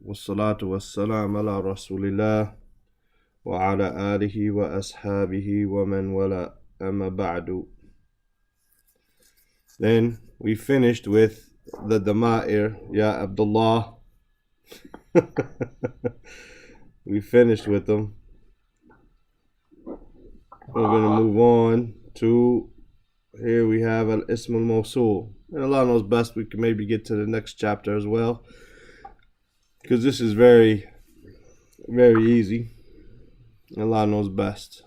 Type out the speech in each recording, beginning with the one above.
والصلاة والسلام على رسول الله وعلى آله وأصحابه ومن ولا أما بعد. Then we finished with the Dama'ir, Ya Abdullah. We finished with them. We're going to move on to, here we have Al-Ism al-Mawsul. And Allah knows best, we can maybe get to the next chapter as well, because this is very, very easy. Allah knows best.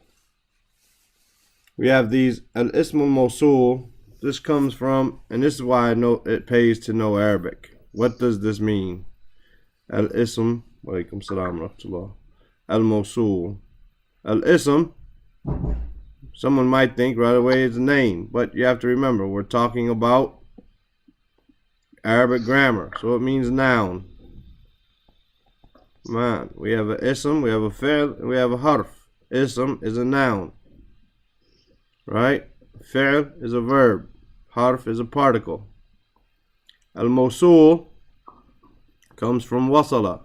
We have these Al-Ism al-Mawsul. This comes from, and this is why I know it pays to know Arabic. What does this mean? Al-Ism, Walaikum Salam Rahmatullah. Al-Mawsul. Al-Ism, someone might think right away it's a name, but you have to remember we're talking about Arabic grammar, so it means noun. Man, we have a ism, we have a fi'l, and we have a harf. Ism is a noun, right? Fi'l is a verb. Harf is a particle. Al-Mawsul comes from wasala.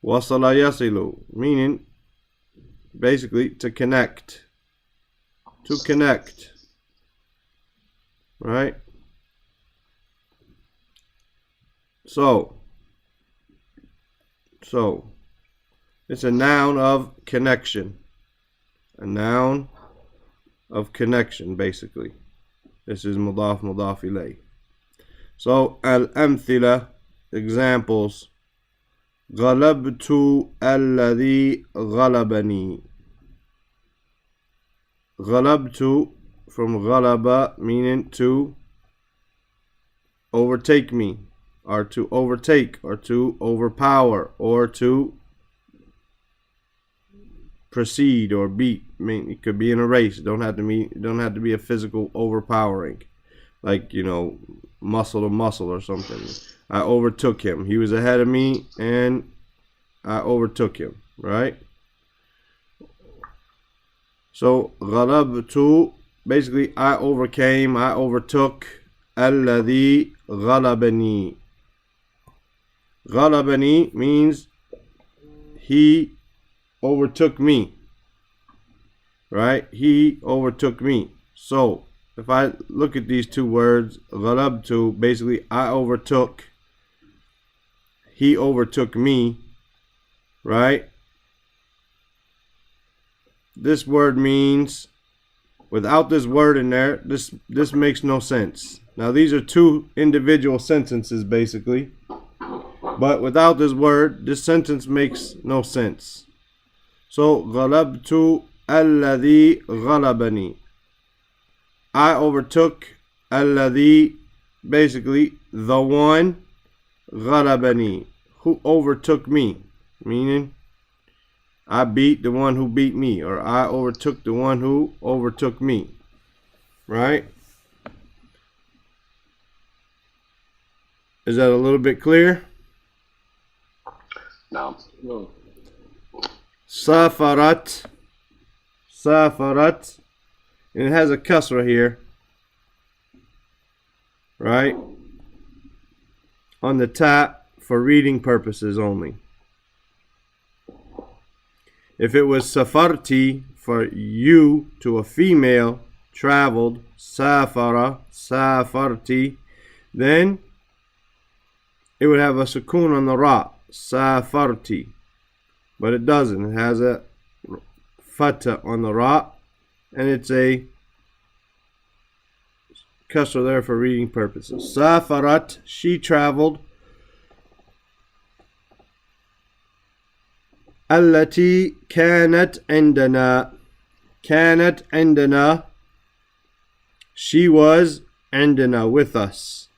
Wasala yasilu, meaning basically to connect. To connect. Right? So it's a noun of connection. A noun of connection, basically. This is mudaf ilay. So al-amthila, examples. غلبت الذي غلبني. غلبت from غلب, meaning to overtake me, or to overtake, or to overpower, or to proceed or beat. I mean, it could be in a race. It don't have to be a physical overpowering, like, you know, muscle to muscle or something. I overtook him. He was ahead of me and I overtook him, right? So غلبت, basically I overcame, I overtook. الذي غلبني. غلبني means he overtook me, right? He overtook me. So if I look at these two words, غلبت, basically I overtook, he overtook me, right? This word means, without this word in there, this makes no sense. Now these are two individual sentences basically, but without this word, this sentence makes no sense. So غلبت الذي غلبني. I overtook الذي, basically the one, غلبني, who overtook me, meaning I beat the one who beat me, or I overtook the one who overtook me, right? Is that a little bit clear? No. Safarat, safarat, and it has a kasra here, right, on the top for reading purposes only. If it was safarti, for you, to a female, traveled, safara, safarti, then it would have a sukoon on the ra, safarti. But it doesn't. It has a fatha on the ra, and it's a kasra there for reading purposes. Safarat, she traveled. Allati kanat indana. Kanat indana. She was indana, with us.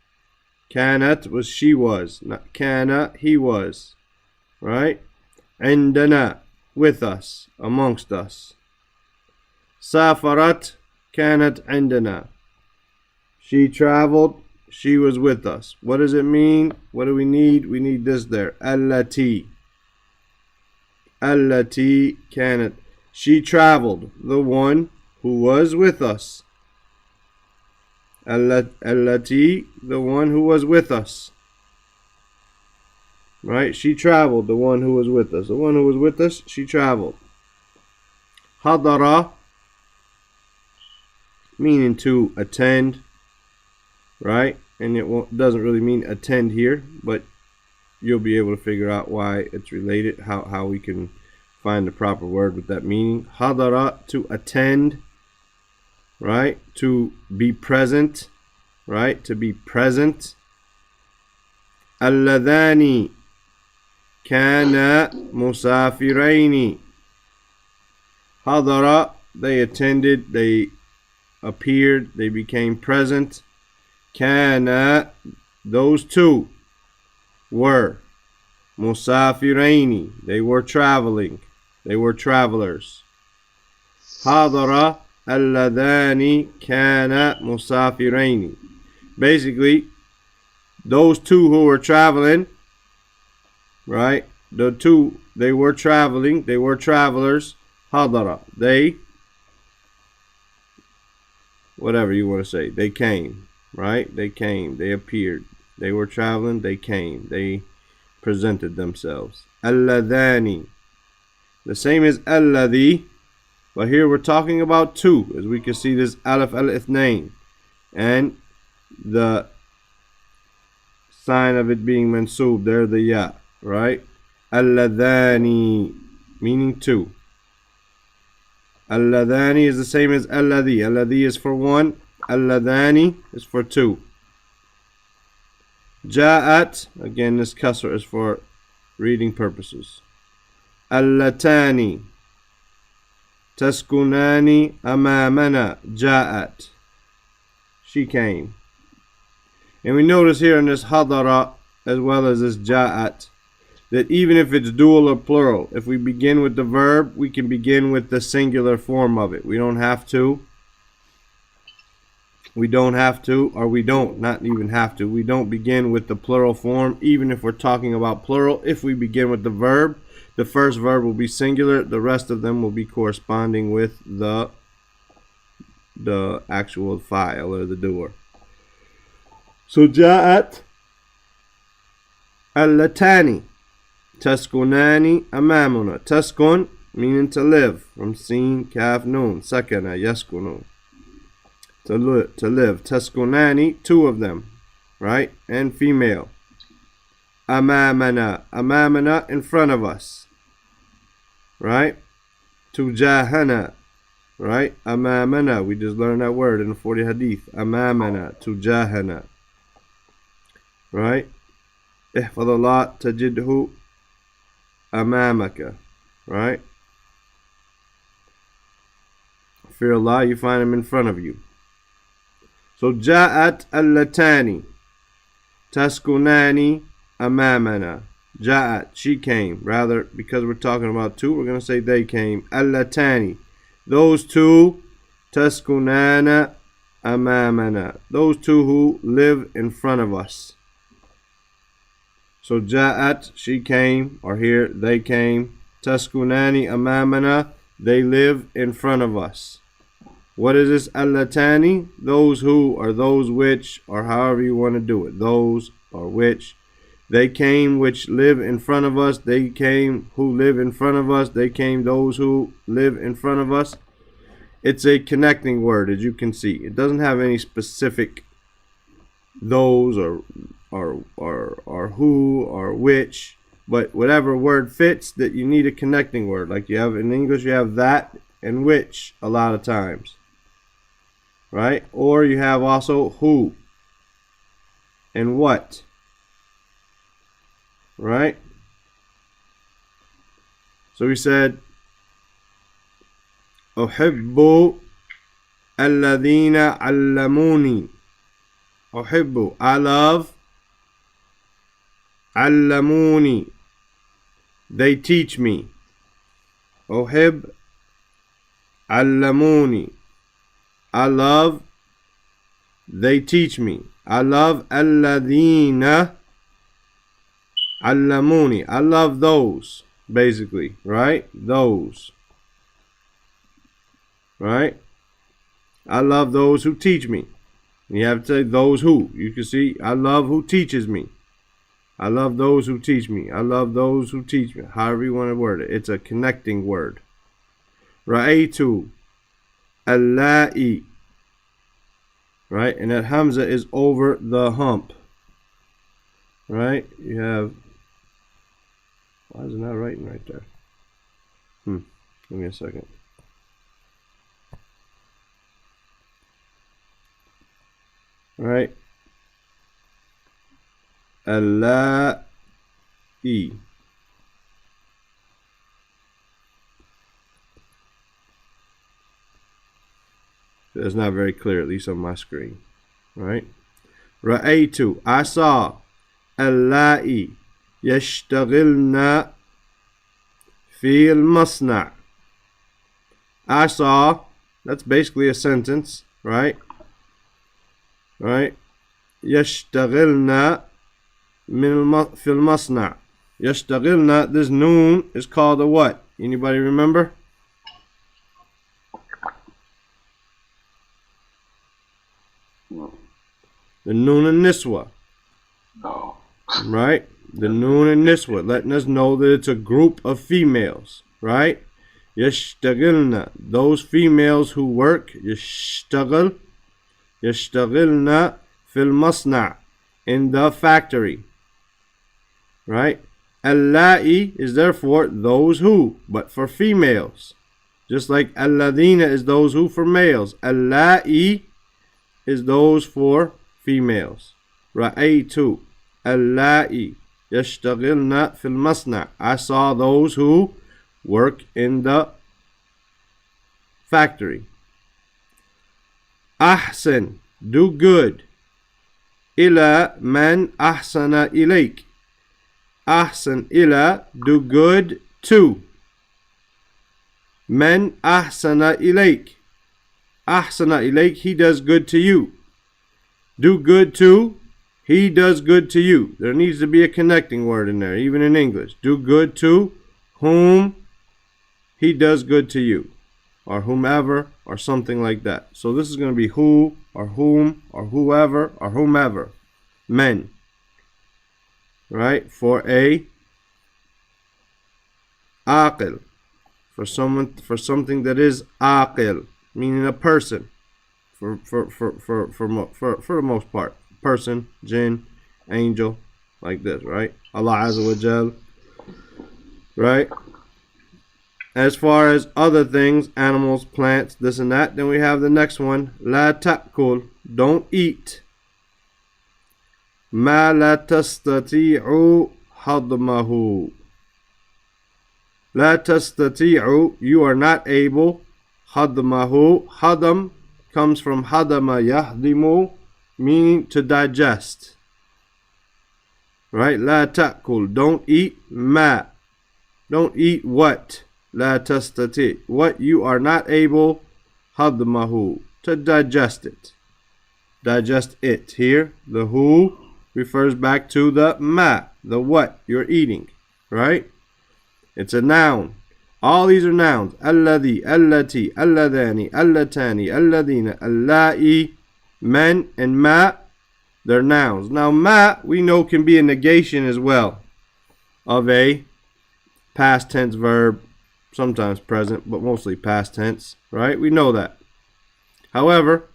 Kanat was she was. Not kana, he was. Right? Indana, with us, amongst us. Safarat kanat indana. She traveled, she was with us. What does it mean? What do we need? We need this there. Allati. Allati kanat. She traveled, the one who was with us. Allati, the one who was with us. right? She traveled, the one who was with us. The one who was with us, she traveled. Hadara, meaning to attend, right? And it doesn't really mean attend here, but you'll be able to figure out why it's related, how we can find the proper word with that meaning. Hadara, to attend, right? To be present, right? To be present. Alladhani kana musafiraini. Hadara, they attended, they appeared, they became present. Kana, those two were. Musafiraini, they were traveling, they were travelers. Hadara alladhani kana musafiraini. Basically, those two who were traveling, right? The two, they were traveling, they were travelers. Hadara, they, whatever you want to say, they came, right? They came, they appeared. They were traveling, they came, they presented themselves. Alladhani, the same as alladhi, but here we're talking about two, as we can see this alif al-ithnain, and the sign of it being mansoob, there the ya, right? Alladhani, meaning two. Alladhani is the same as alladhi. Alladhi is for one, alladhani is for two. Ja'at, again this kasr is for reading purposes. Allatani taskunani amamana. Ja'at, she came. And we notice here in this hadara as well as this ja'at that even if it's dual or plural, if we begin with the verb, we can begin with the singular form of it. We don't have to, or we don't begin with the plural form, even if we're talking about plural. If we begin with the verb, the first verb will be singular, the rest of them will be corresponding with the actual file or the doer. So ja'at allatani taskunani amamuna. Taskun, meaning to live, from sin, kaf, nun. Sakana, yaskunu, to live. Taskunani, two of them, right? And female. Amamana, amamana, in front of us, right? Tujahana, right? Amamana, we just learned that word in the 40 hadith. Amamana, tujahana, right? Ihfadallah tajidhu amamaka, right? Fear Allah, you find him in front of you. So ja'at allatani taskunani amamana. Ja'at, she came. Rather, because we're talking about two, we're going to say they came. Allatani, those two. Taskunana amamana, those two who live in front of us. So ja'at, she came, or here they came. Taskunani amamana, they live in front of us. What is this allatani? Those who, or those which, or however you want to do it. Those or which. They came which live in front of us. They came who live in front of us. They came those who live in front of us. It's a connecting word, as you can see. It doesn't have any specific those or who or which, but whatever word fits that you need a connecting word. Like you have in English, you have that and which a lot of times, right? Or you have also who and what, right? So we said أحب الذين علموني. أحب, I love. علموني, they teach me. أحب علموني, I love, they teach me. I love الذين علموني, I love those, basically, right? Those, right? I love those who teach me. You have to say those who. You can see I love who teaches me. I love those who teach me. I love those who teach me. However you want to word it. It's a connecting word. Ra'aytu Allahi. Right? And that Hamza is over the hump. Right? You have... Why is it not writing right there? Give me a second. Right? Allahi. It's not very clear, at least on my screen. Right? Ra'aytu, I saw. Allahi yashtagilna fi al-masna'. I saw, that's basically a sentence, right? Right? Yashtagilna fi al-masna'. Yashtagilna, this noon is called a what? Anybody remember? The noon and niswa. No. Right? The noon and niswa, letting us know that it's a group of females. Right? Yashtagilna, those females who work. Yashtagil. Yashtagilna fil masna', in the factory. Right? Allahi is therefore those who, but for females. Just like alladina is those who for males. Allahi is those for females. Ra'aytu Allahi yashtagilna fil masna'. I saw those who work in the factory. Ahsan, do good. Ila man ahsana ilayk. Ahsan ila, do good to. Man ahsana ilayk. Ahsana ilayk, he does good to you. Do good to, he does good to you. There needs to be a connecting word in there, even in English. Do good to whom he does good to you, or whomever, or something like that. So this is going to be who, or whom, or whoever, or whomever. Men. Right? For a aqil. For something that is aqil, meaning a person. For the most part. Person, jinn, angel, like this, right? Allah Azza wa Jal. Right? As far as other things, animals, plants, this and that, then we have the next one. La ta'kul, don't eat. Ma la tastati'u hadmahu. La tastati'u, you are not able. Hadmahu, hadam comes from hadama yahdimu, meaning to digest. Right? La ta'kul, don't eat. Ma, don't eat what? La tastati, what you are not able. Hadmahu, to digest it. Digest it. Here, the who refers back to the ma, the what you're eating. Right? It's a noun. All these are nouns. Alladhi, allati, alladhani, allatani, alladina, allai, men, and ma, they're nouns. Now ma, we know, can be a negation as well of a past tense verb, sometimes present, but mostly past tense, right? We know that. However,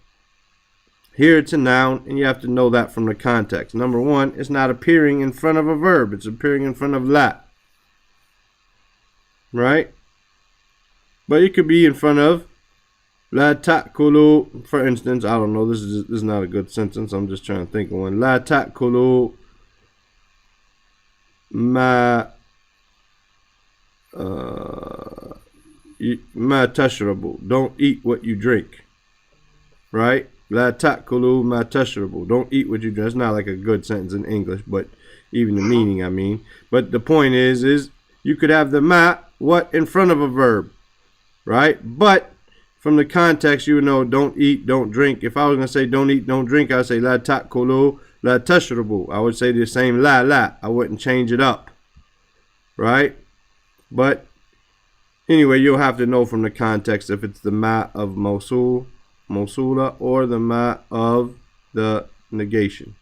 here it's a noun, and you have to know that from the context. Number one, it's not appearing in front of a verb. It's appearing in front of la. Right? But it could be in front of la ta'kulu, for instance. I don't know. This is not a good sentence. I'm just trying to think of one. La ta'kulu ma tashrabu. Don't eat what you drink. Right? La ta'kulu ma tashrabu. Don't eat what you drink. It's not like a good sentence in English, but even the meaning, I mean. But the point is you could have the ma, what, in front of a verb. Right? But from the context, you would know don't eat, don't drink. If I was going to say don't eat, don't drink, I would say la ta'kulu, la tashrabu. I would say the same la. I wouldn't change it up. Right? But anyway, you'll have to know from the context if it's the ma of Mosul, Mosula, or the ma of the negation.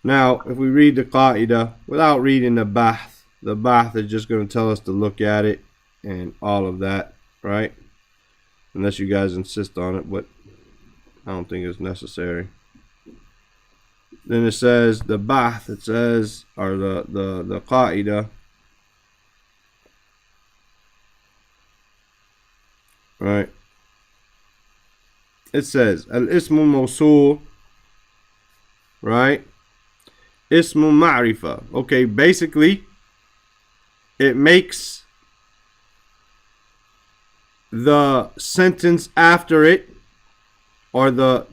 Now, if we read the qaida without reading the Bahth is just going to tell us to look at it and all of that, right? Unless you guys insist on it, but I don't think it's necessary. Then it says the Bahth, it says, or the qaida, right? It says al-ismu mawsul, right? Ismu ma'rifa. Okay, basically it makes the sentence after it, or the,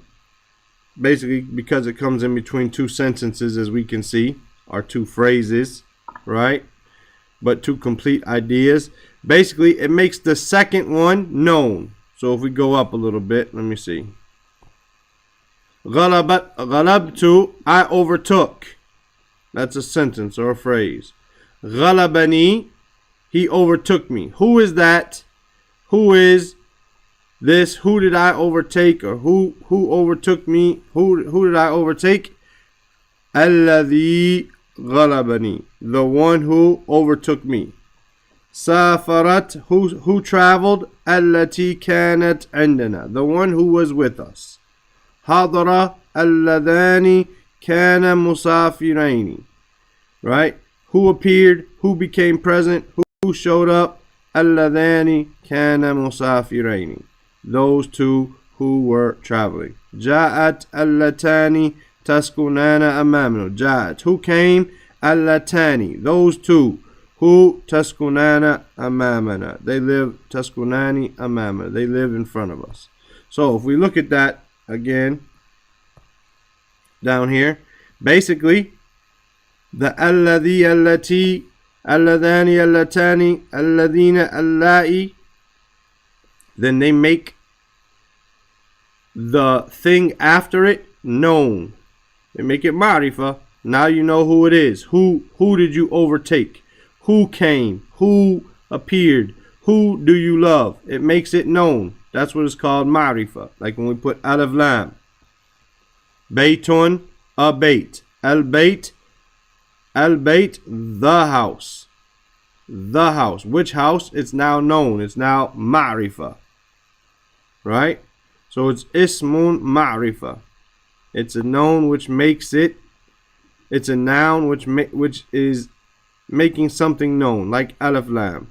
basically because it comes in between two sentences, as we can see, or two phrases, right? But two complete ideas. Basically, it makes the second one known. So if we go up a little bit, let me see. Ghalabtu, I overtook. That's a sentence or a phrase. Ghalabani, he overtook me. Who is that? Who is this? Who did I overtake? Or who overtook me? Who did I overtake? Alladhi ghalabani, the one who overtook me. Safarat, who traveled? Allati kanat indana, the one who was with us. Hadara alladhani kana musafiraini, right? Who appeared? Who became present? Who showed up? Alladhani kana musafiraini, those two who were traveling. Ja'at allatani taskunana amamna, Ja'at, who came? Allatani, those two who taskunana amamana, they live, taskunani amamana, they live in front of us. So if we look at that again down here, basically the alladhi, allati, alladhani, allatani, alladhina, allai, then they make the thing after it known. They make it ma'rifa. Now you know who it is. Who did you overtake? Who came? Who appeared? Who do you love? It makes it known. That's what it's called, ma'rifa. Like when we put alif lam. Baytun, a bait. Al-bayt, al-bayt, the house. The house. Which house? It's now known. It's now ma'rifa. Right? So it's ismun ma'rifa. It's a noun which makes it. It's a noun which is making something known, like alif lam.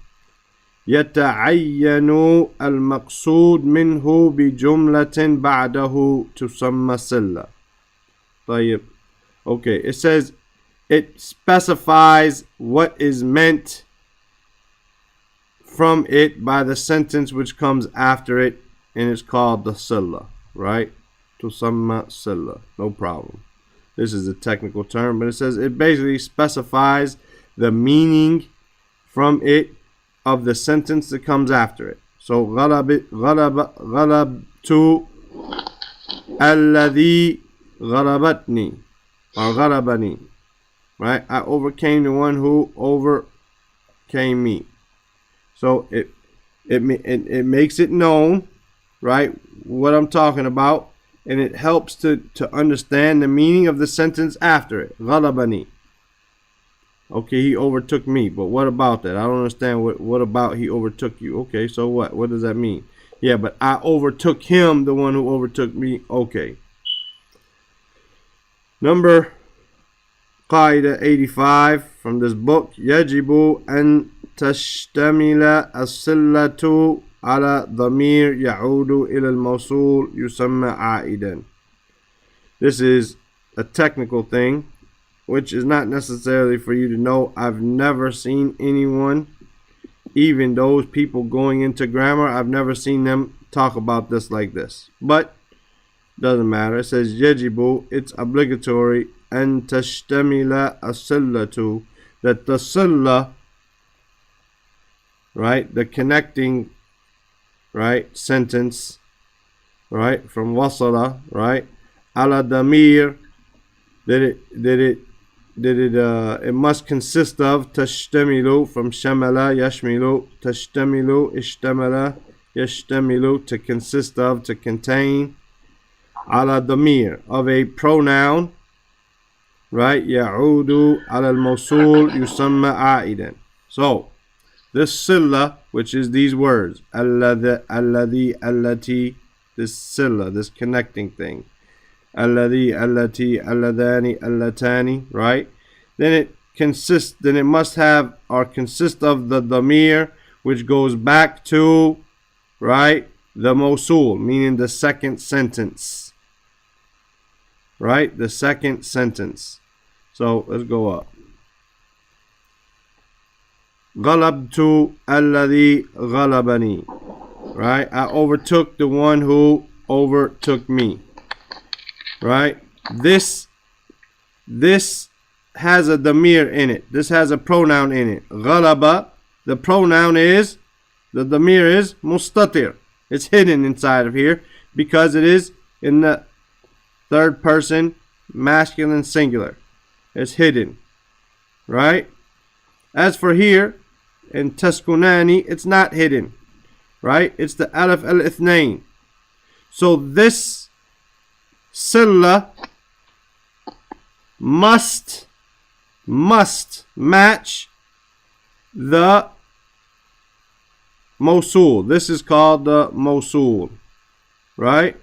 يتعين المقصود منه بجملة بعده تسمى صلة. طيب. Okay, it says it specifies what is meant from it by the sentence which comes after it, and it's called the silla, right? Tusamma silla, no problem. This is a technical term, but it says it basically specifies the meaning from it of the sentence that comes after it. So ghalabtu alladhi ghalabatni, or ghalabani, right? I overcame the one who overcame me. So it makes it known, right, what I'm talking about, and it helps to understand the meaning of the sentence after it. Ghalabani. Okay, he overtook me, but what about that? I don't understand what about he overtook you. Okay, so what? What does that mean? Yeah, but I overtook him, the one who overtook me. Okay. Number Qaida 85 from this book. Yajibu an tashtamila as-sillatu ala dhamir ya'udu ila al-mawsul yusamma a'idan. This is a technical thing, which is not necessarily for you to know. I've never seen anyone, even those people going into grammar, I've never seen them talk about this like this. But doesn't matter. It says yajibu, it's obligatory, an tashtamila as-sillatu, that the silla, right, the connecting, right, sentence, right, from wasala, right, ala damir, it must consist of tashtamilu, from shamala yashmilu, tashtamilu ishtamala yashtamilu, to consist of, to contain, ala damir, of a pronoun, right? يعود على الموصول يسمى عائدا. So this silla, which is these words, الذي الذي التي, this silla, this connecting thing, الذي التي اللذان اللتani, right? Then it must have or consist of the damir, which goes back to, right, the mawsul, meaning the second sentence, right? The second sentence. So let's go up. غلبت الذي غلبني, right? I overtook the one who overtook me, right? This has a damir in it. This has a pronoun in it. غلب, the pronoun is, the damir is mustatir. It's hidden inside of here because it is in the third person masculine singular. It's hidden, right? As for here in taskunani, it's not hidden, right? It's the alif al-ithnain. So this silla must match the mawsul. This is called the mawsul, right?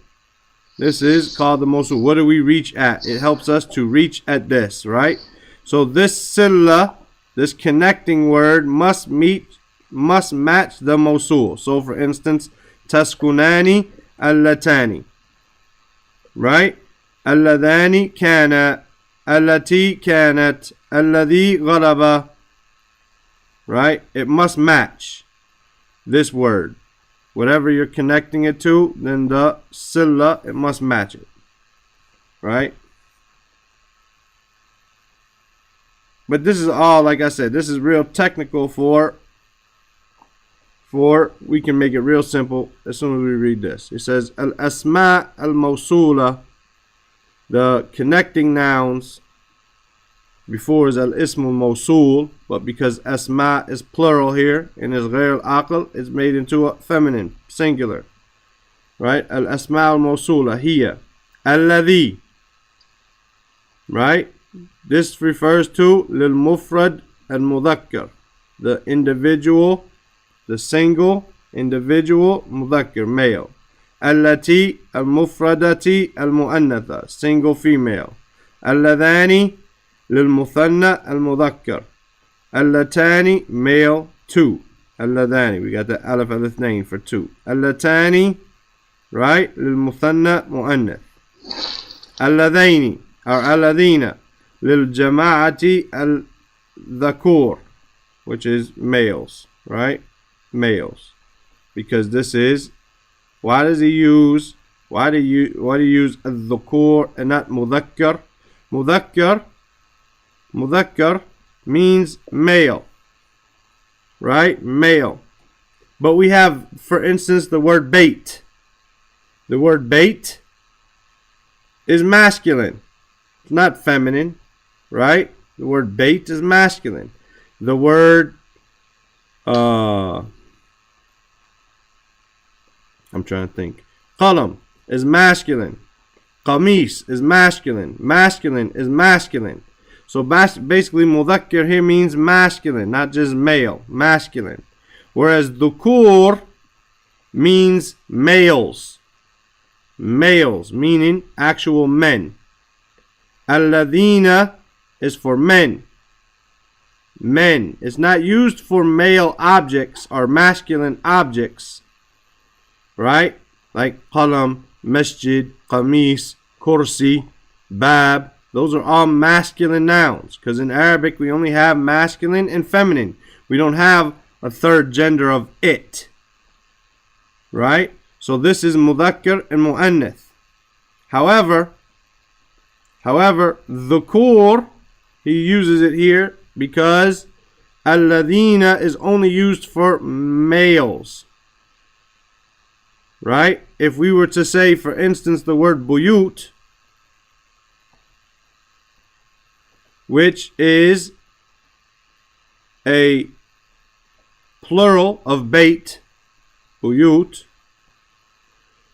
This is called the mawsul. What do we reach at? It helps us to reach at this, right? So this silla, this connecting word, must match the mawsul. So for instance, taskunani allatani, right? Alladhani kana, allati kanat, alladhi ghalaba, right? It must match this word. Whatever you're connecting it to, then the silla, it must match it, right? But this is all, like I said, this is real technical for we can make it real simple as soon as we read this. It says al-asma al-mawsula, the connecting nouns. Before is al-ism al-mawsul, but because asma is plural here and is ghair al-aql, it's made into a feminine singular, right? Al-asma al-mawsula hiya alladhi, right? This refers to lil mufrad al-mudhakkar, the individual, the single individual mudhakkar, male. Allati al-mufradati al-mu'annatha, single female. Alladhani للمثنى المذكر. اللتاني male 2. اللذاني, we got the alif al-ithnain for 2. اللتاني, right, للمثنى مؤنث. اللذين or الذين للجماعة الذكور, which is males, right, males, because this is, why do you use الذكور and not مذكر? Mudhakkar means male, right? Male. But we have, for instance, the word bait. The word bait is masculine. It's not feminine, right? The word bait is masculine. The word, I'm trying to think. Qalam is masculine. Qamis is masculine. Masculine is masculine. So basically, mudhakkar here means masculine, not just male, masculine. Whereas dhukur means males. Males, meaning actual men. Alladhina is for men. Men. It's not used for male objects or masculine objects, right? Like qalam, masjid, qamis, kursi, bab. Those are all masculine nouns, because in Arabic we only have masculine and feminine. We don't have a third gender of it, right? So this is mudhakkar and mu'annath. However, dhukur, he uses it here because alladhina is only used for males, right? If we were to say, for instance, the word buyut, which is a plural of bait, buyut,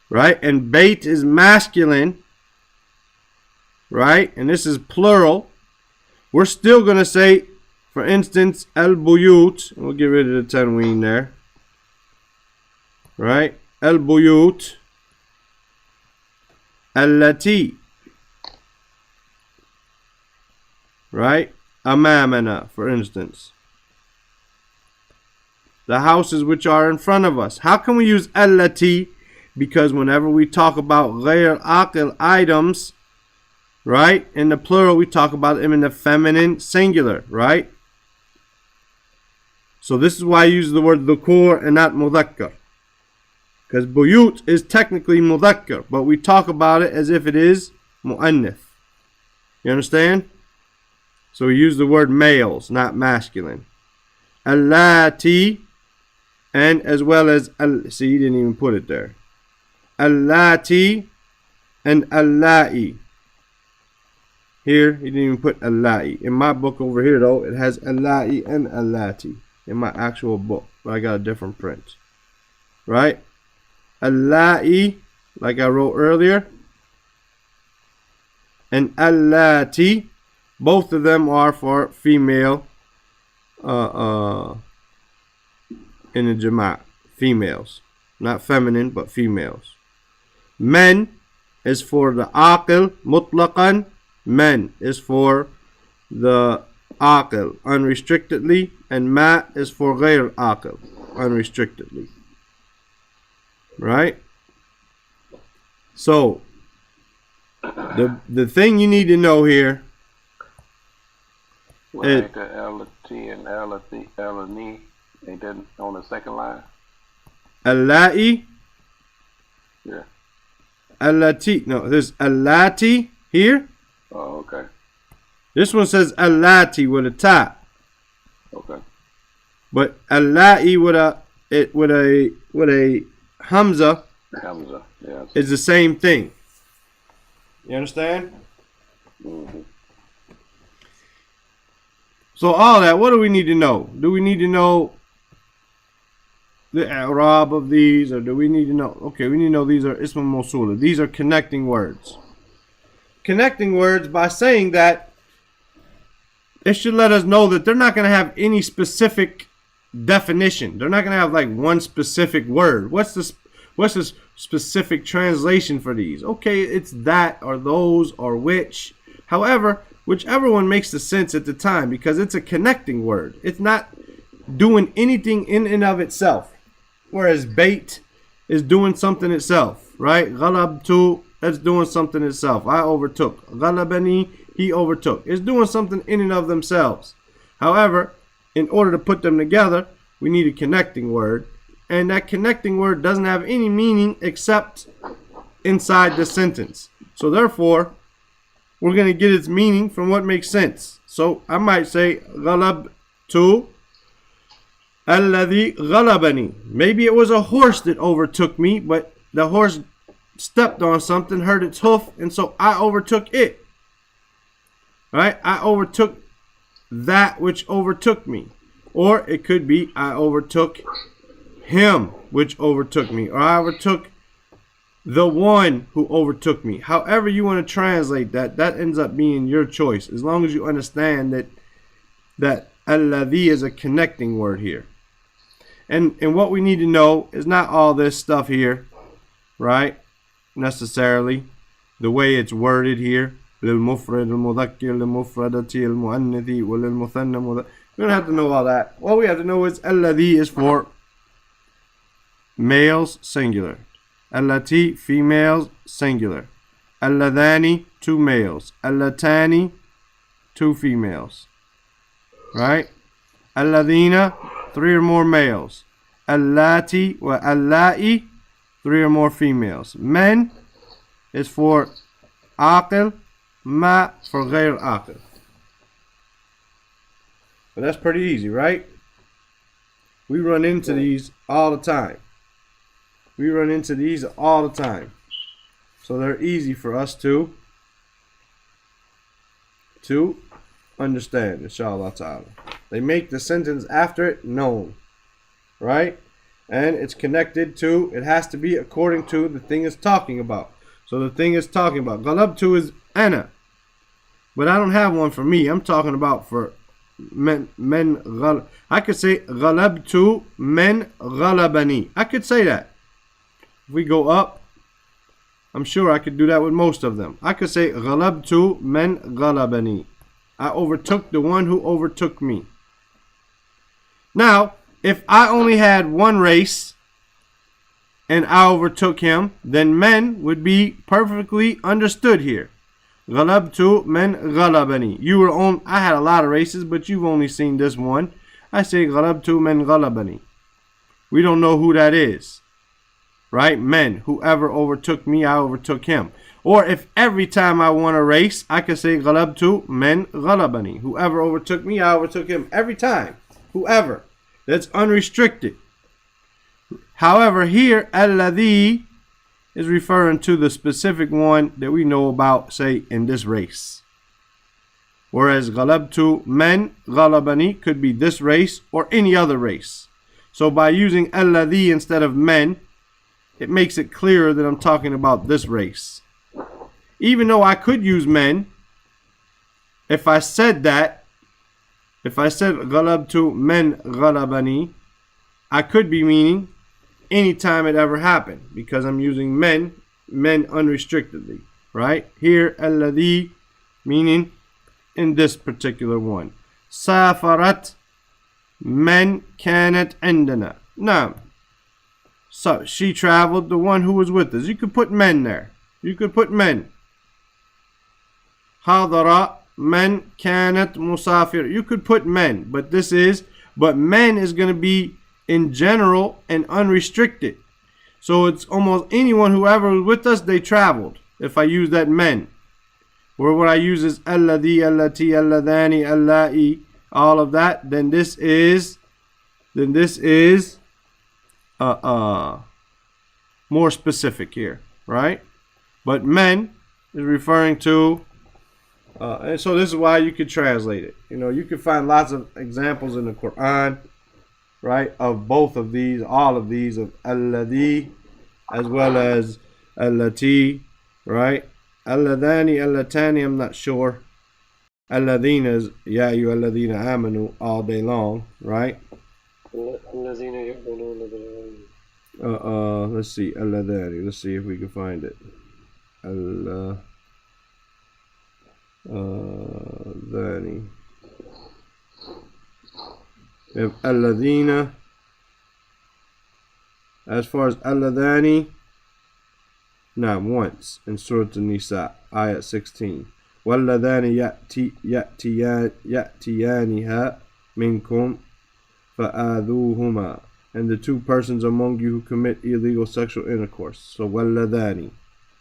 right? And bait is masculine, right? And this is plural, we're still going to say, for instance, al-buyut. We'll get rid of the tanween there. Right? Al-buyut. Allati. Right? Amamana, for instance. The houses which are in front of us. How can we use allati? Because whenever we talk about ghayr aqil items, right, in the plural, we talk about them in the feminine singular, right? So this is why I use the word dhukur and not mudhakkar. Because buyut is technically mudhakkar, but we talk about it as if it is mu'annith. You understand? So we use the word males, not masculine. Allati, and as well as, see, you didn't even put it there. Allati and allai. Here, he didn't even put allai. In my book over here, though, it has allai and allati in my actual book, but I got a different print. Right? Allai, like I wrote earlier, and allati, both of them are for female in the Jama', females, not feminine but females. Men is for the aqil mutlaqan. Men is for the aqil unrestrictedly, and ma is for ghayr aqil unrestrictedly. Right? So the thing you need to know here. Well, ain't the L-T and L-N-E, ain't that on the second line? Allai? Yeah. Allati. No, there's allati here. Oh, okay. This one says allati with a ta. Okay. But allai with a hamza. Hamza, yeah. Is the same thing. You understand? Mm-hmm. So all that, what do we need to know? Do we need to know the i'rab of these, or do we need to know? Okay, we need to know these are ism mawsula. These are connecting words. Connecting words by saying that it should let us know that they're not going to have any specific definition. They're not going to have like one specific word. What's the specific translation for these? Okay, it's that or those or which. However, whichever one makes the sense at the time, because it's a connecting word. It's not doing anything in and of itself. Whereas bait is doing something itself, right? Ghalabtu, that's doing something itself. I overtook. Ghalabani, he overtook. It's doing something in and of themselves. However, in order to put them together, we need a connecting word. And that connecting word doesn't have any meaning except inside the sentence. So therefore, we're going to get its meaning from what makes sense. So I might say, Ghalabtu alladhi ghalabani. Maybe it was a horse that overtook me, but the horse stepped on something, hurt its hoof, and so I overtook it. Right? I overtook that which overtook me. Or it could be I overtook him which overtook me. Or I overtook the one who overtook me. However you want to translate that, that ends up being your choice. As long as you understand that alladhi is a connecting word here. And what we need to know is not all this stuff here, right? Necessarily. The way it's worded here. للمفرد المذكر للمفردة المؤنث وللمثنى. We don't have to know all that. All we have to know is alladhi is for males singular. Allati, females, singular. Alladhani, two males. Allatani, two females. Right? Alladhina, three or more males. Allati wa allai, three or more females. Men is for aqil, ma for ghayr aqil. But that's pretty easy, right? We run into these all the time. We run into these all the time. So they're easy for us to understand, inshallah ta'ala. They make the sentence after it known. Right? And it's connected to, it has to be according to the thing it's talking about. So the thing it's talking about. Ghalabtu is ana. But I don't have one for me. I'm talking about for men. I could say غلبت من غلبني. I could say that. If we go up, I'm sure I could do that with most of them. I could say غلبت من غلبني. I overtook the one who overtook me. Now, if I only had one race and I overtook him, then men would be perfectly understood here. غلبت من غلبني. You were on. I had a lot of races, but you've only seen this one. I say غلبت من غلبني. We don't know who that is, right? Men. Whoever overtook me, I overtook him. Or if every time I won a race, I could say غلبت من غلبني. Whoever overtook me, I overtook him every time. Whoever. That's unrestricted. However, here الذي is referring to the specific one that we know about, say, in this race. Whereas غلبت من غلبني could be this race or any other race. So by using الذي instead of men, it makes it clearer that I'm talking about this race. Even though I could use men, if I said غلبت من غلبني, I could be meaning anytime it ever happened, because I'm using men unrestrictedly, right? Here, الذي, meaning in this particular one. سافرت من كانت عندنا. Now, so she traveled, the one who was with us. You could put men there. You could put men. حضر من كانت مسافر. You could put men, but men is going to be in general and unrestricted. So it's almost anyone, whoever was with us, they traveled. If I use that men. Or what I use is الذي, التي, اللذان, اللائي, all of that, then this is more specific here, right? But men is referring to and so this is why you could translate it. You know, you can find lots of examples in the Quran, right, of both of these, all of these, of alladhi as well as allati, right? Alladhani, allatani, I'm not sure. Alladhina is ya ayu alladhina amanu all day long, right? Let's see, alladhani. Let's see if we can find it. Dhani. We have alladhina. As far as alladhani, now once in Surah An-Nisa, ayat 16. وَالَّذَانِ يَأْتِيَانِهَا مِنْكُمْ فَآذُوهُمَا. And the two persons among you who commit illegal sexual intercourse. So وَالَّذَانِ,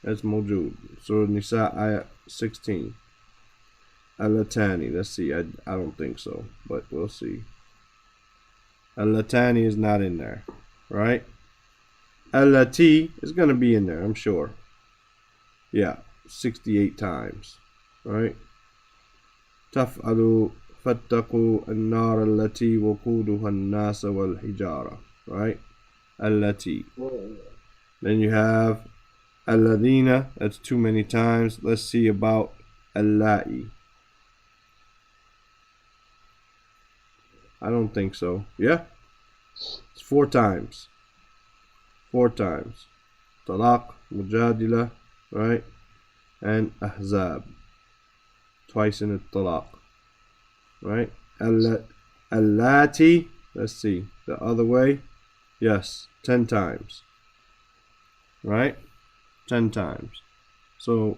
that's mawjood. Surah An-Nisa, ayat 16. Allatani, let's see, I don't think so, but we'll see. Allatani is not in there, right? Allati is going to be in there, I'm sure. Yeah, 68 times, right? Taf'alu fattaqu an-nar allati waquduha an-nas wal hijara, right? Allati. Then you have alladhina, that's too many times. Let's see about allai. I don't think so. Yeah? It's 4 times. 4 times. Talaq, Mujadila, right? And Ahzab. Twice in the Talaq. Right? Allati, let's see. The other way. Yes, 10 times. Right? 10 times. So,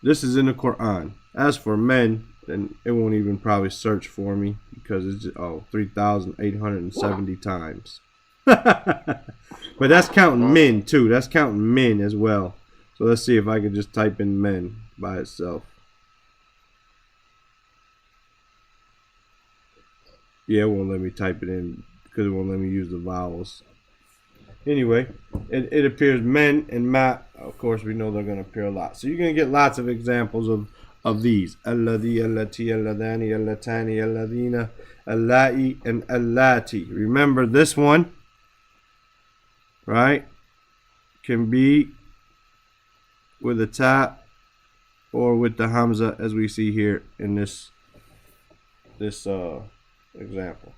this is in the Quran. As for men, then it won't even probably search for me because it's just 3,870 times. But that's counting men too. That's counting men as well. So let's see if I could just type in men by itself. Yeah, it won't let me type it in because it won't let me use the vowels. Anyway, it appears men and ma. Of course, we know they're going to appear a lot. So you're going to get lots of examples of these. Alladhi, allati, alladhani, allatani, alladhina, allai, and allati. Remember this one, right, can be with a ta or with the Hamza as we see here in this example.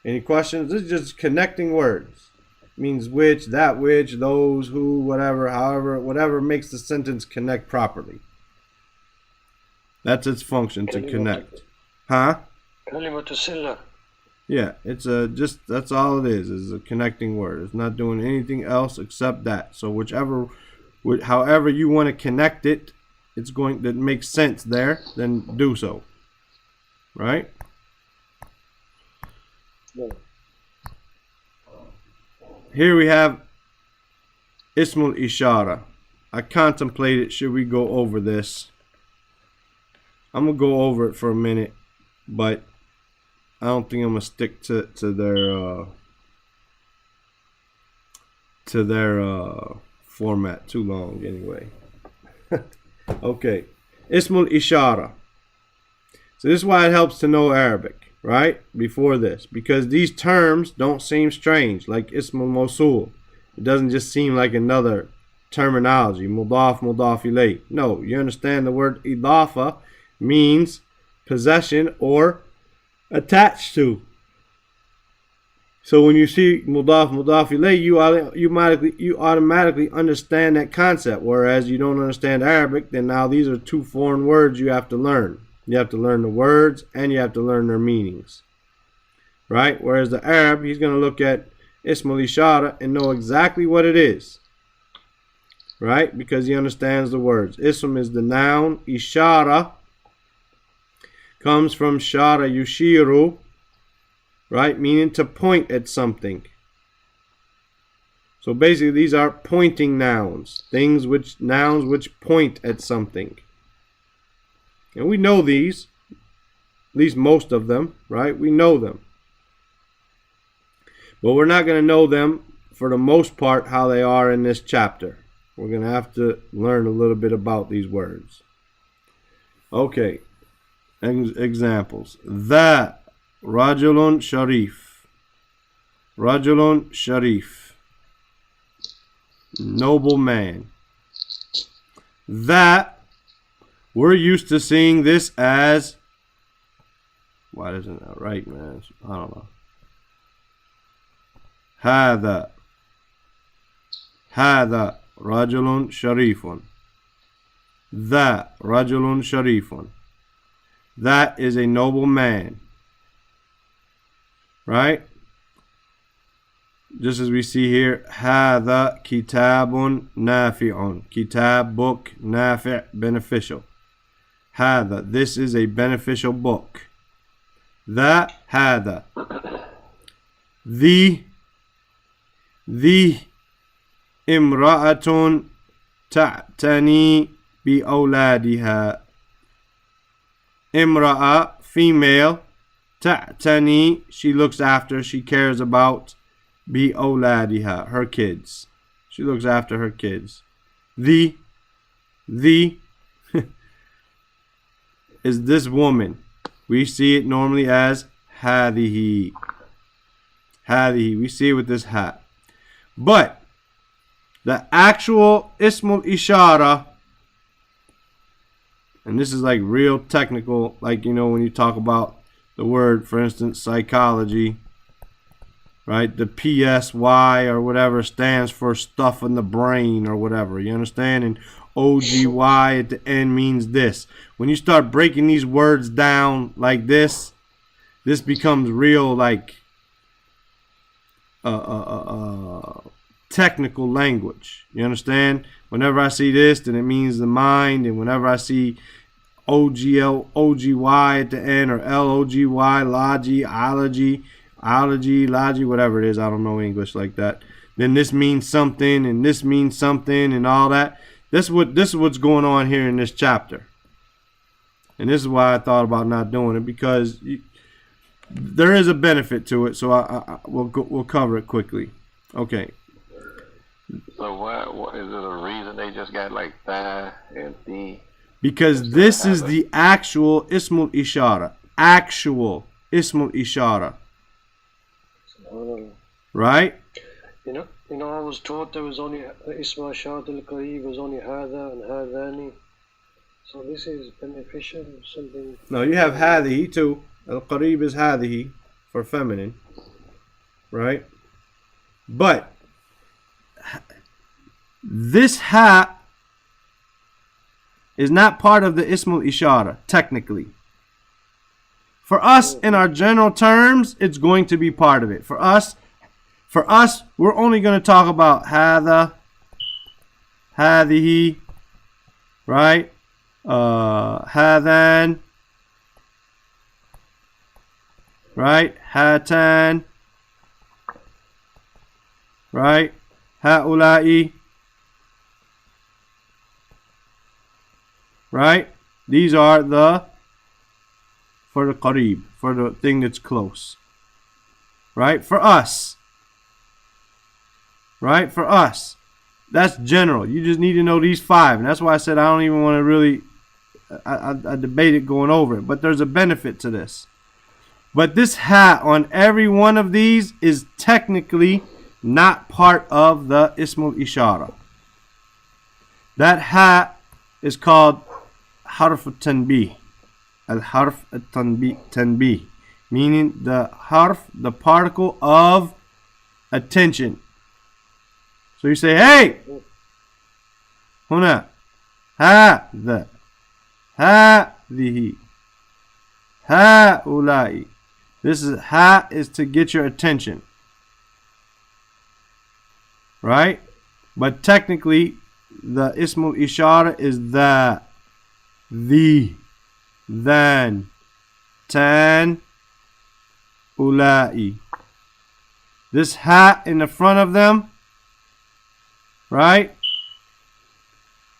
Any questions? This is just connecting words. It means which, that which, those, who, whatever, however, whatever makes the sentence connect properly. That's its function, to connect. Huh? Yeah, it's just, that's all it is a connecting word. It's not doing anything else except that. So however you want to connect it, that makes sense there, then do so. Right? Here we have Ismul Ishara. I contemplated, should we go over this? I'm going to go over it for a minute, but I don't think I'm going to stick to their format too long anyway. Okay. Ismul Ishara. So this is why it helps to know Arabic, right? Before this. Because these terms don't seem strange, like Ismul Mawsul. It doesn't just seem like another terminology. Mudaf, mudaf ilayh. No, you understand the word idafa means possession or attached to. So when you see mudaf, mudaf ilayh, you automatically understand that concept. Whereas you don't understand Arabic, then now these are two foreign words you have to learn. You have to learn the words and you have to learn their meanings. Right? Whereas the Arab, he's going to look at Ismul Ishara and know exactly what it is. Right? Because he understands the words. Ism is the noun. Ishara comes from shara yushiru, right? Meaning to point at something. So basically these are pointing nouns. Nouns which point at something. And we know these, at least most of them, right? We know them. But we're not going to know them, for the most part, how they are in this chapter. We're going to have to learn a little bit about these words. Okay. Examples. That Rajulun Sharif. Rajulun Sharif. Noble man. That, we're used to seeing this as, why isn't that right, man? I don't know. هذا رجل شريف. That رجل شريف. That is a noble man. Right? Just as we see here, هذا كتاب نافع. Kitab, book, nafi', beneficial. هذا, this is a beneficial book. That, هذا. The امرأة تعتني بأولادها. Imra'a, female. Ta'tani, she looks after, she cares about. Bi awladiha, her kids. She looks after her kids. The is this woman. We see it normally as hadihi. Hadihi, we see it with this hat. But the actual Ismul Ishara, and this is like real technical, like, you know, when you talk about the word, for instance, psychology, right? The PSY or whatever stands for stuff in the brain or whatever. You understand? And OGY at the end means this. When you start breaking these words down like this becomes real, like, technical language. You understand? Whenever I see this, then it means the mind. And whenever I see OGY at the end, or LOGY, logy, whatever it is, I don't know English like that, then this means something, and this means something, and all that. This is what's going on here in this chapter. And this is why I thought about not doing it, because there is a benefit to it. So we'll cover it quickly. Okay. So what is it a reason they just got like tha and the? Because this is the actual Ismul Ishara. Actual Ismul Ishara. Right? You know, I was taught there was only Ismul Ishara al-Qarib was only Hadha and Hadhani. So this is beneficial, something. No, you have هذه too. Al-Qarib is هذه for feminine. Right? But this ha is not part of the Ismul Ishara, technically. For us, in our general terms, it's going to be part of it. For us, we're only going to talk about هذا, هذه, right? هذان, right? هاتان, right? هؤلاء, right? These are for the qarib, for the thing that's close. Right? For us. Right? For us. That's general. You just need to know these 5. And that's why I said I don't even want to really I debated going over it. But there's a benefit to this. But this ha on every one of these is technically not part of the Ismul Ishara. That ha is called harf tanbih. Al-harf tanbih. Meaning the harf, the particle of attention. So you say, hey! هنا هذا هذه هؤلاء. This is ha is to get your attention. Right? But technically, the Ismul Ishara is the, then, tan, ulai. This ha in the front of them, right?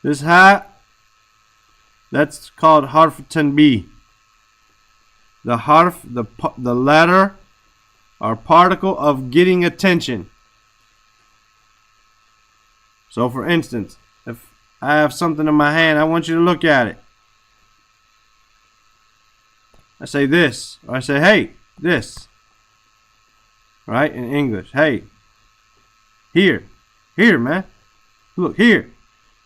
This ha, that's called harf tanbih. The harf, the letter or particle of getting attention. So for instance, if I have something in my hand, I want you to look at it. I say this, or I say, hey, this. Right, in English. Hey, here, man. Look, here.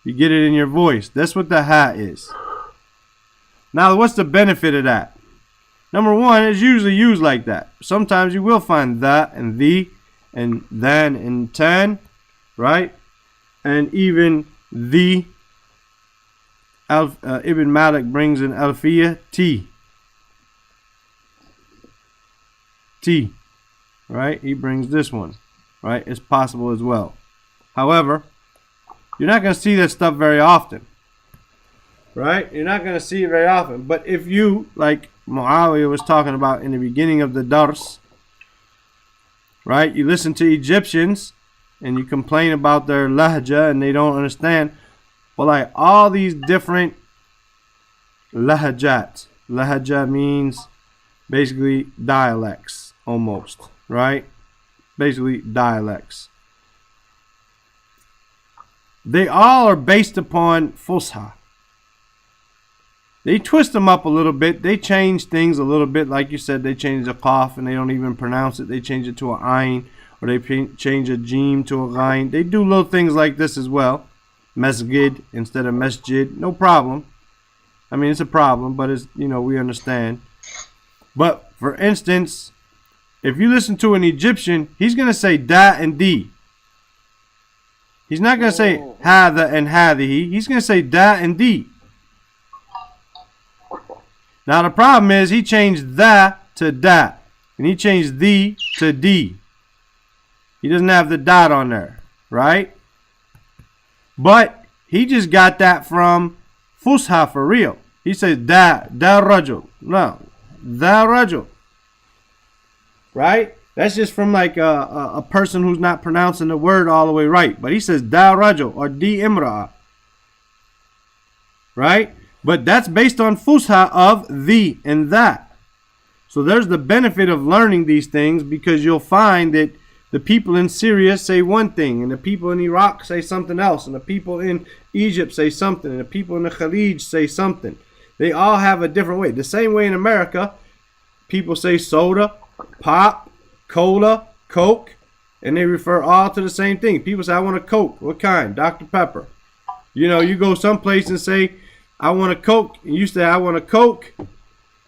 You get it in your voice. That's what the ha is. Now, what's the benefit of that? Number one, it's usually used like that. Sometimes you will find that and the and then and ten, right? And even the Ibn Malik brings in Alfiyah T, right? He brings this one, right? It's possible as well. However, you're not going to see that stuff very often, right? You're not going to see it very often. But if you, like Muawiyah was talking about in the beginning of the dars, right? You listen to Egyptians and you complain about their lahja and they don't understand. Well, like all these different lahajat. Lahja means basically dialects, almost, right? Basically dialects. They all are based upon Fusha. They twist them up a little bit. They change things a little bit. Like you said, they change the qaf and they don't even pronounce it. They change it to an ayn, or they change a jim to a ghain. They do little things like this as well. Masjid instead of masjid. No problem. I mean, it's a problem, but it's, you know, we understand. But for instance, if you listen to an Egyptian, he's going to say da and di. He's not going to say hada and hadihi. He's going to say da and di. Now the problem is he changed that to da. And he changed the to di. He doesn't have the dot on there, right? But he just got that from Fusha for real. He says da rajul. No, da rajul. Right? That's just from like a person who's not pronouncing the word all the way right. But he says da rajul or di imra. Right? But that's based on Fusha of the and that. So there's the benefit of learning these things, because you'll find that the people in Syria say one thing, and the people in Iraq say something else, and the people in Egypt say something, and the people in the Khalij say something. They all have a different way. The same way in America, people say soda, pop, cola, Coke, and they refer all to the same thing. People say, I want a Coke. What kind? Dr. Pepper. You know, you go someplace and say, I want a Coke, and you say, I want a Coke,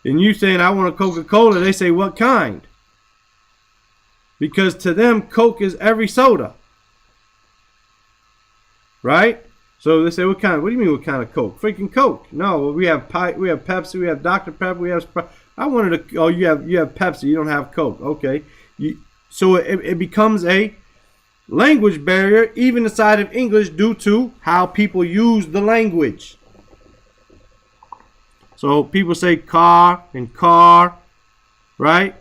and you saying, I want a Coca-Cola, they say, what kind? Because to them, Coke is every soda. Right? So they say, what kind? What do you mean, what kind of Coke? Freaking Coke. No, we have Pepsi, we have Dr. Pepper, we have Sprite. I wanted a, oh, you have Pepsi, you don't have Coke. Okay. So it becomes a language barrier, even inside of English, due to how people use the language. So people say car and car, right?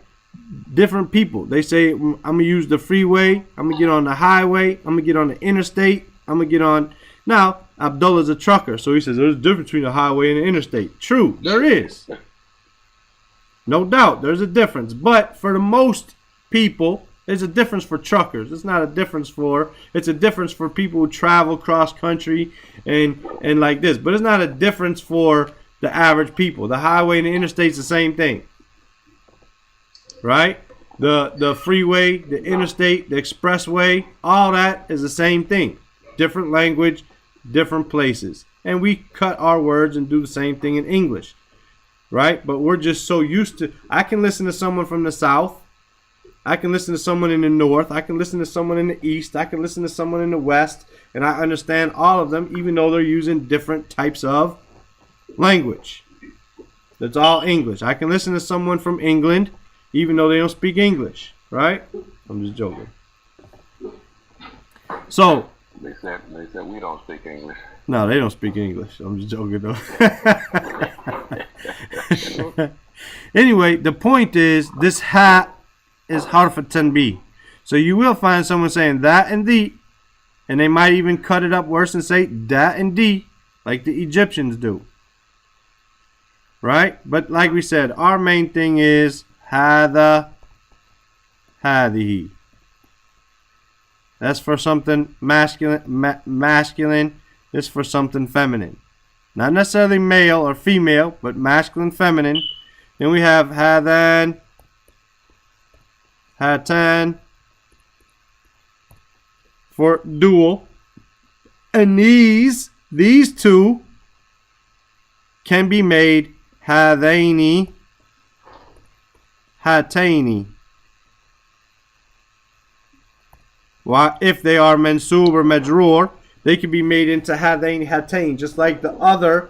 Different people. They say, I'm going to use the freeway. I'm going to get on the highway. I'm going to get on the interstate. I'm going to get on. Now, Abdullah's a trucker. So he says there's a difference between the highway and the interstate. True, there is. No doubt, there's a difference. But for the most people, there's a difference for truckers. It's not a difference for, it's a difference for people who travel cross country and like this. But it's not a difference for the average people. The highway and the interstate's the same thing. Right? The freeway, the interstate, the expressway, all that is the same thing. Different language, different places. And we cut our words and do the same thing in English. Right? But we're just so used to, I can listen to someone from the South. I can listen to someone in the North. I can listen to someone in the East. I can listen to someone in the West. And I understand all of them, even though they're using different types of language. That's all English. I can listen to someone from England, even though they don't speak English. Right? I'm just joking. So, They said we don't speak English. no, they don't speak English. I'm just joking though. Anyway, the point is this hat is harf tanbih. So you will find someone saying that and the, and they might even cut it up worse and say that and the, like the Egyptians do. Right? But like we said, our main thing is hada, hadihi. That's for something masculine. Masculine is for something feminine. Not necessarily male or female, but masculine, feminine. Then we have hadan, hatan for dual. And these two can be made hadaini, hataini. If they are mansub or majroor, they can be made into hadain, hatain, just like the other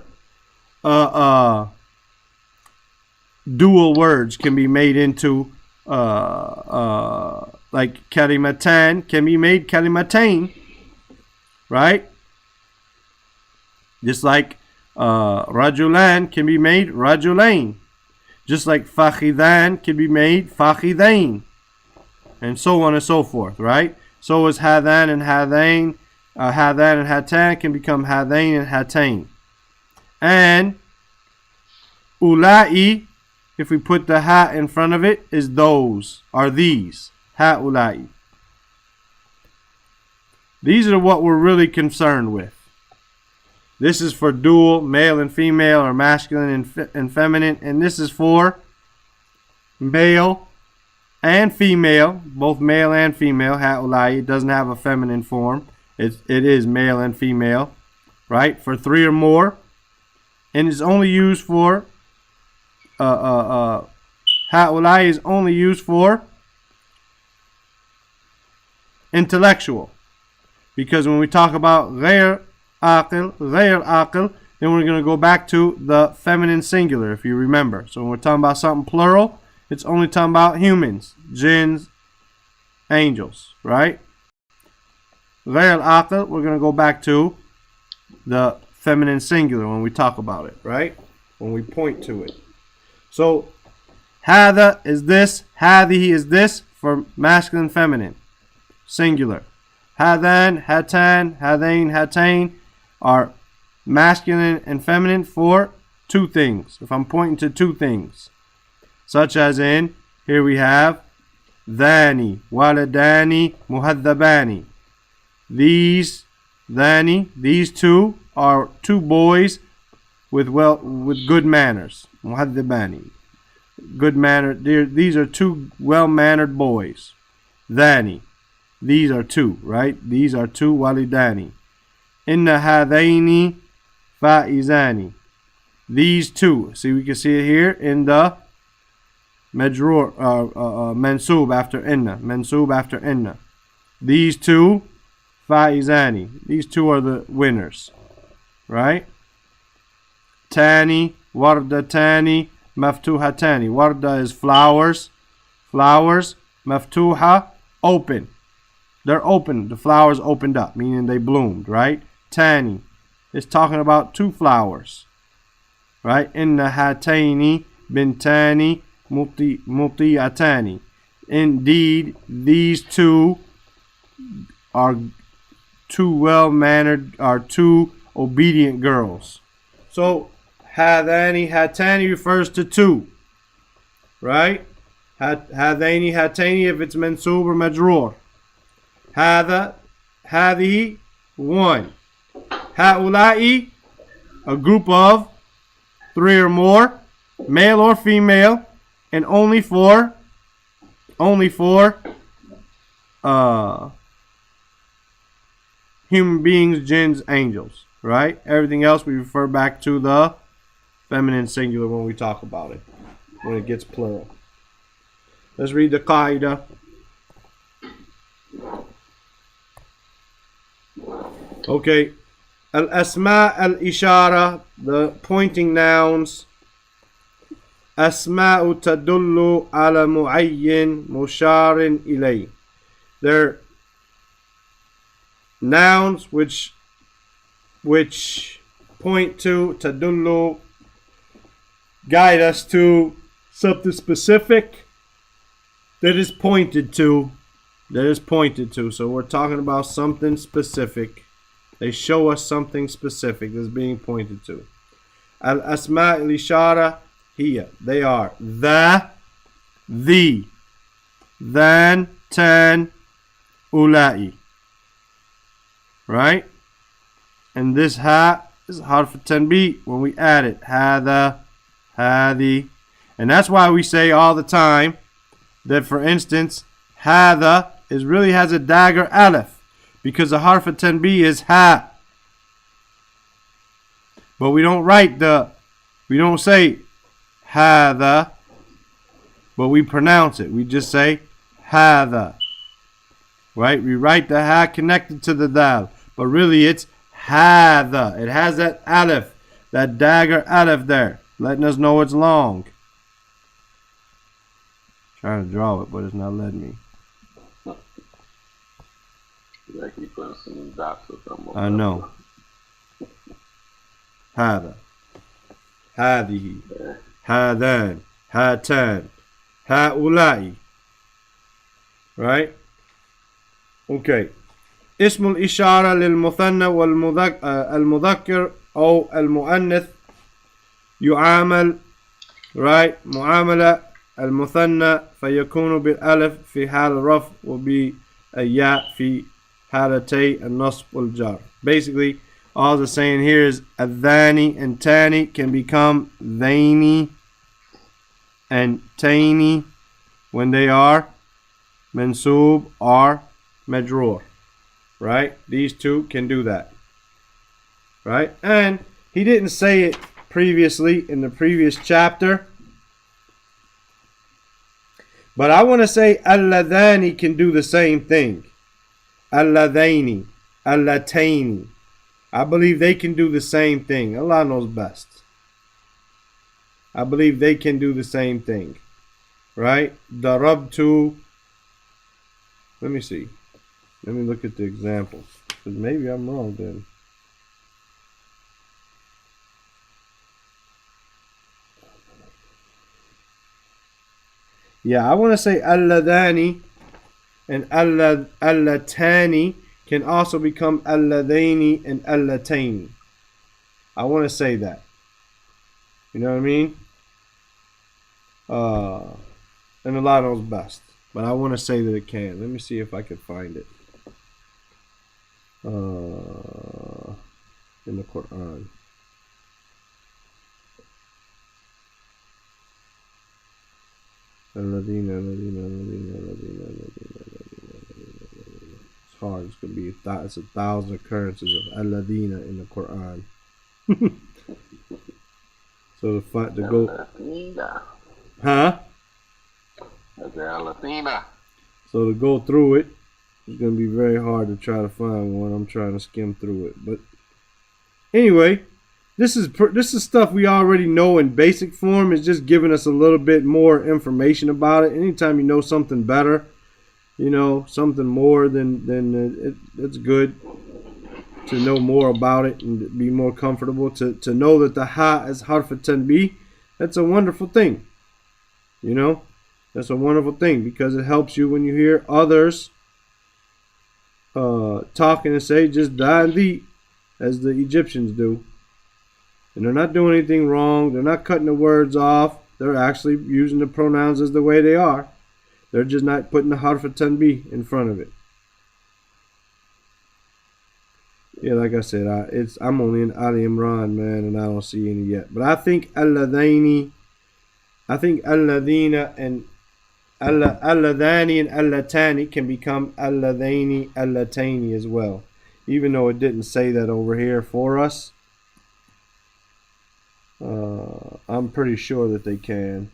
dual words can be made into like kalimatan can be made kalimatain, right? Just like rajulan can be made rajulain, just like fakhidan can be made fakhidain, and so on and so forth, right? So is hadan and hadain, hadan and hatan can become hadain and hatain. And ulai, if we put the ha in front of it, is those, are these. Ha ulai. These are what we're really concerned with. This is for dual, male and female, or masculine and feminine. And this is for male and female, both male and female. Ha'ulai, it doesn't have a feminine form. It is male and female, right? For 3 or more, and it's only used for ha'ulai is only used for intellectual, because when we talk about ghayr aqil, then we're going to go back to the feminine singular, if you remember. So when we're talking about something plural, it's only talking about humans, jinns, angels, right? Ghayr aqil, we're going to go back to the feminine singular when we talk about it, right? When we point to it. So, hada is this, hadihi is this for masculine, feminine, singular. Hadan, hatan, hadain, hatain are masculine and feminine for 2 things. If I'm pointing to 2 things, such as in, here we have dhani, waladani, muhaddabani. These dhani, these 2 are 2 boys with good manners. Muhaddabani, good manner. These are 2 well-mannered boys. Dhani, these are 2, right? These are 2 walidani. Inna hadaini faizani. these two. See, we can see it here in the majrur, mansub after inna. Mansub after inna. These two, faizani. These two are the winners. Right? Tani, wardatani, maftuhatani. Warda is flowers. Flowers. Maftuha, open. They're open. The flowers opened up, meaning they bloomed, right? Tani. It's talking about two flowers. Right? Inna hatani bintani muti'atani. Indeed, these two are two well-mannered, are two obedient girls. So, hatani refers to two. Right? Hadaini, hatani if it's mansub or majrur. Hadihi, one. Haulai, a group of three or more, male or female, and only for human beings, jinns, angels. Right? Everything else we refer back to the feminine singular when we talk about it, when it gets plural. Let's read the qaida. Okay. Al-asma al-ishara, the pointing nouns. Asma'u tadullu ala mu'ayyin musharin ilay. They're nouns which point to, tadullu, guide us to something specific that is pointed to. So we're talking about something specific. They show us something specific that's being pointed to. Al-asma' al-ishara hiya. They are the, than, tan, ulai. Right? And this ha is harf tanbih when we add it. Hada, hadi. And that's why we say all the time that, for instance, hada really has a dagger aleph, because the harf tanbih is ha. But we don't say hada, but we pronounce it. We just say hada. Right? We write the ha connected to the dal, but really it's hada. It has that aleph, that dagger aleph there, letting us know it's long. Trying to draw it, but it's not letting me. Like you put some dots or something. I know. Hada, hadihi, hadan, hatan, haulai. Right? Okay. اسم الإشارة للمثنى والمذكر أو المؤنث يعامل. Right? معاملة المثنى فيكون بالألف في حال الرفع وبالياء في حالتي النصب والجر. Basically, all the saying here is adhani and tani can become dhaini and taini when they are mansub or majrur. Right? These two can do that. Right? And he didn't say it previously in the previous chapter, but I want to say alladhani can do the same thing. Alladhaini, allataini. I believe they can do the same thing. Allah knows best. I believe they can do the same thing. Right? Darabtu. Let me see. Let me look at the examples. Because maybe I'm wrong then. Yeah, I want to say alladhani and allatani can also become alladhaini and allataini. I want to say that. You know what I mean? And Allah knows best. But I want to say that it can. Let me see if I can find it. In the Quran. It's hard. It's gonna be it's 1,000 occurrences of alladina in the Quran. So the fight to go, Latina. huh? That's the Latina. So to go through it, it's gonna be very hard to try to find one. I'm trying to skim through it, but anyway, this is stuff we already know in basic form. It's just giving us a little bit more information about it. Anytime you know something better, you know something more, then it's good to know more about it and be more comfortable. To know that the ha is harf tanbih, that's a wonderful thing. You know, that's a wonderful thing because it helps you when you hear others talking and say just da and the, as the Egyptians do. And they're not doing anything wrong. They're not cutting the words off. They're actually using the pronouns as the way they are. They're just not putting the harf tanbih in front of it. Yeah, like I said, I'm only in Ali Imran, man, and I don't see any yet. But I think alladhina and alladhani and allatani can become alladhaini, allataini as well. Even though it didn't say that over here for us, I'm pretty sure that they can.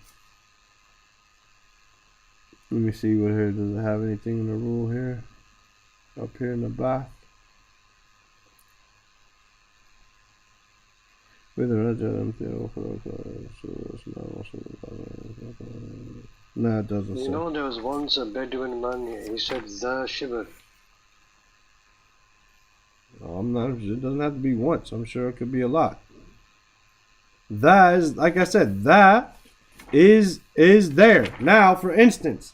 Let me see what here. Does it have anything in the rule here? Up here in the back. No, it doesn't say. You know, there was once a Bedouin man, he said Za Shibr. It doesn't have to be once. I'm sure it could be a lot. That is, like I said, that is there. Now, for instance,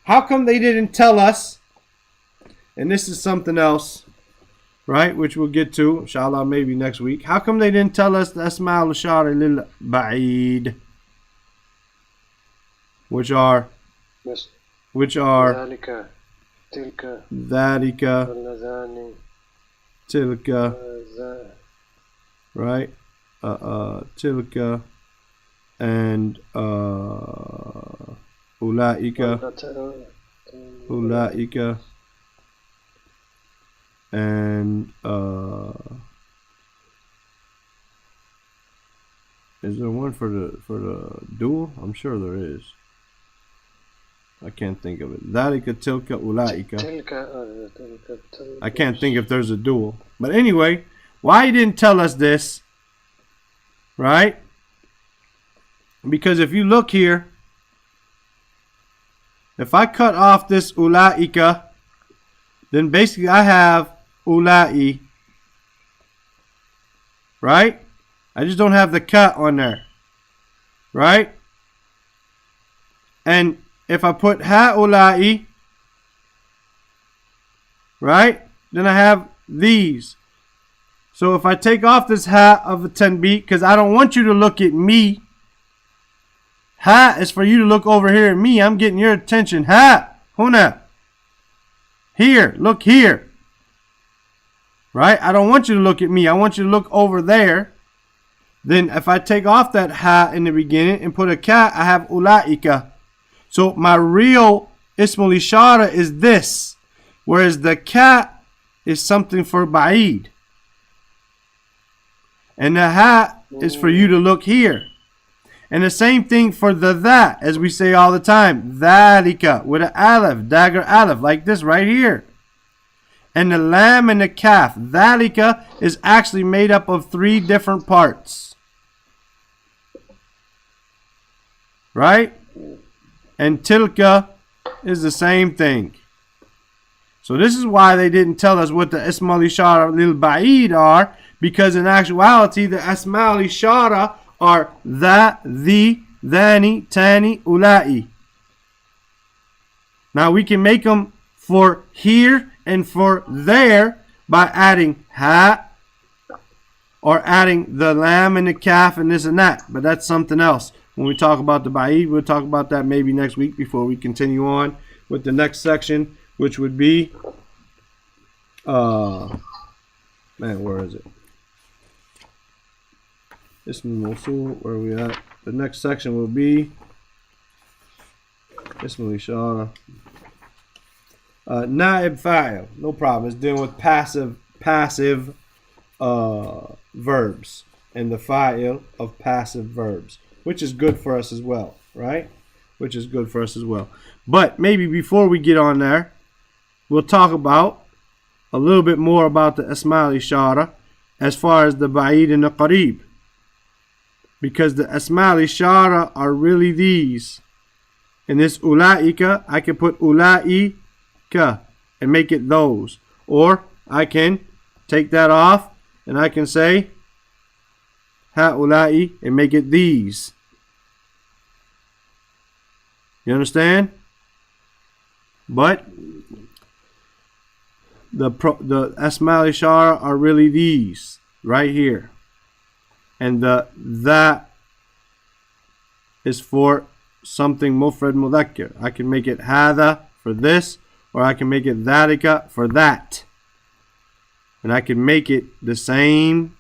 how come they didn't tell us, and this is something else, right, which we'll get to, inshallah, maybe next week. How come they didn't tell us the Asma al-Ishara lil Ba'id, which are Dhalika, Tilka, Dhalika, Alladhani, Tilka, Za. right? Tilka and Ulaika, and is there one for the dual? I'm sure there is. I can't think of it. Dhalika, Tilka, Ulaika. I can't think if there's a dual. But anyway, why he didn't tell us this, right? Because if you look here, if I cut off this Ulaika, then basically I have Ulai, right? I just don't have the cut on there, right? And if I put Ha Ulai, right, then I have these. So if I take off this Ha of the tanbih, because I don't want you to look at me. Ha is for you to look over here at me. I'm getting your attention. Ha, huna. Here, look here. Right? I don't want you to look at me. I want you to look over there. Then if I take off that ha in the beginning and put a ka, I have ulaika. So my real ismul ishara is this. Whereas the ka is something for ba'id. And the ha is for you to look here. And the same thing for the that, as we say all the time. Dhalika, with an aleph, dagger aleph, like this right here. And the lam and the kaf, dhalika, is actually made up of 3 different parts. Right? And tilka is the same thing. So this is why they didn't tell us what the Asma al-Ishara lil Ba'id are, because in actuality the Asma al-Ishara are the, thani, tani, ulai. Now we can make them for here and for there by adding ha or adding the lam and the kaf and this and that. But that's something else. When we talk about the ba'id, we'll talk about that maybe next week before we continue on with the next section, which would be man, where is it? Ismul Mawsul, where are we at? The next section will be Ismul Ishara. Na'ib fa'il, no problem. It's dealing with passive verbs. and the fa'il of passive verbs, which is good for us as well, right? Which is good for us as well. But maybe before we get on there, we'll talk about a little bit more about the Asma al-Ishara as far as the Ba'id and the Qareeb. Because the Asma al-Ishara are really these. In this Ula'ika, I can put Ula'ika and make it those. Or I can take that off and I can say Ha'ula'i and make it these. You understand? But the Asma al-Ishara are really these right here. And that is for something mufrad mudhakkar. I can make it hadha for this, or I can make it dhalika for that. And I can make it the same,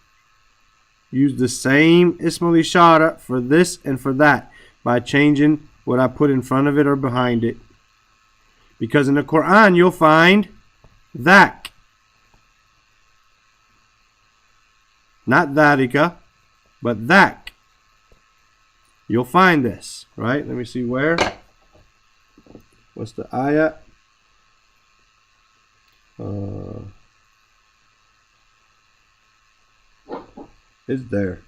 use the same ism al-ishara for this and for that by changing what I put in front of it or behind it. Because in the Quran you'll find dhak, not dhalika, but dhak. You'll find this, right? Let me see where. What's the ayah? It's there.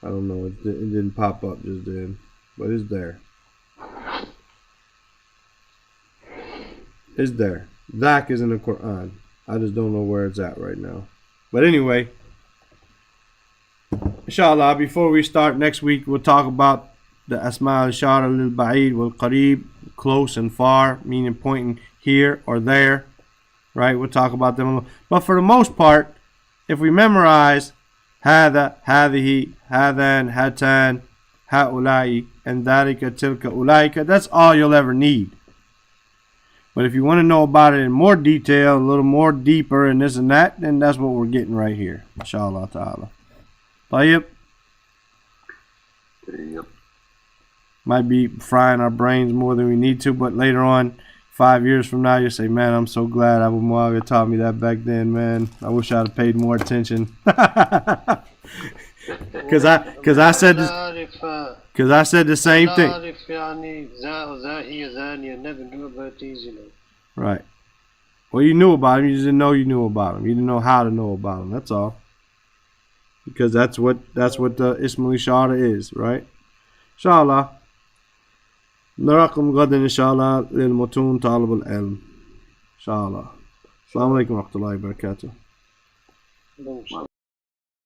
I don't know. It didn't pop up just then, but it's there. It's there. Dhak is in the Quran. I just don't know where it's at right now. But anyway, inshallah, before we start next week, we'll talk about the Asma al-Ishara lil-Ba'id wal-Qareeb, close and far, meaning pointing here or there, right? We'll talk about them. But for the most part, if we memorize Hada, Hadihi, Hadan, Hatan, Ha'ulai, and Dhalika, Tilka, Ulaika, that's all you'll ever need. But if you want to know about it in more detail, a little more deeper and this and that, then that's what we're getting right here. Inshallah ta'ala. Tayyib. Yep. Might be frying our brains more than we need to, but later on, 5 years from now, you'll say, man, I'm so glad Abu Muawiyah taught me that back then, man. I wish I'd have paid more attention. Because I said the same thing. Never knew about these, Right. Well, you knew about him. You just didn't know you knew about him. You didn't know how to know about him. That's all. Because that's what the Ism al-Ishara is, right? Inshallah. نراكم غدا إن شاء الله للمتون طالب العلم إن شاء الله. السلام عليكم ورحمة الله وبركاته.